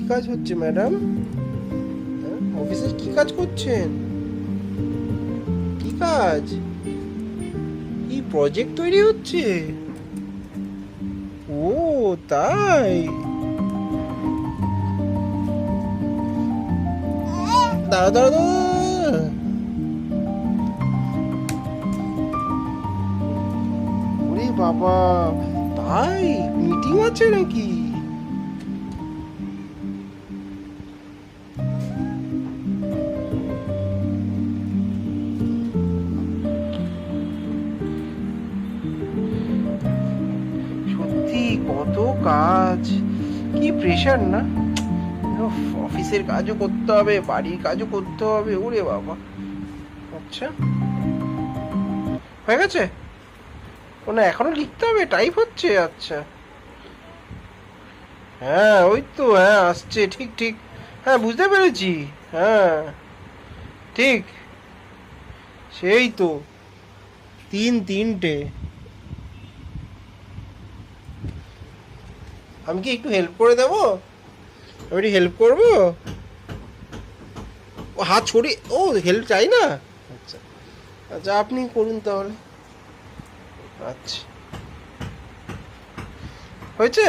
কাজ হচ্ছে ম্যাডাম? অফিসে কি কাজ করছেন? কি কাজ? কি প্রজেক্ট তৈরি হচ্ছে? ও তাই? দাঁড়া দাঁড়া দাঁড়া। ওরে বাবা, তাই মিটিং আছে নাকি? সত্যি কত কাজ, কি প্রেশার না? উফ, অফিসের কাজও করতে হবে, বাড়ির কাজও করতে হবে, ওরে বাবা। আচ্ছা, হয়ে গেছে? ও না, এখনো লিখতে হবে, টাইপ হচ্ছে? আচ্ছা, হ্যাঁ ওই তো, হ্যাঁ আসছে, ঠিক ঠিক। হ্যাঁ বুঝতে পেরেছি। হ্যাঁ ঠিক, সেই তো, তিনটে। আমি কি একটু হেল্প করে দেবো? আমি একটু হেল্প করবো? ও হাত ছড়িয়ে, ও হেল্প চাই না? আচ্ছা আচ্ছা, আপনি করুন তাহলে। আচ্ছা, হয়েছে?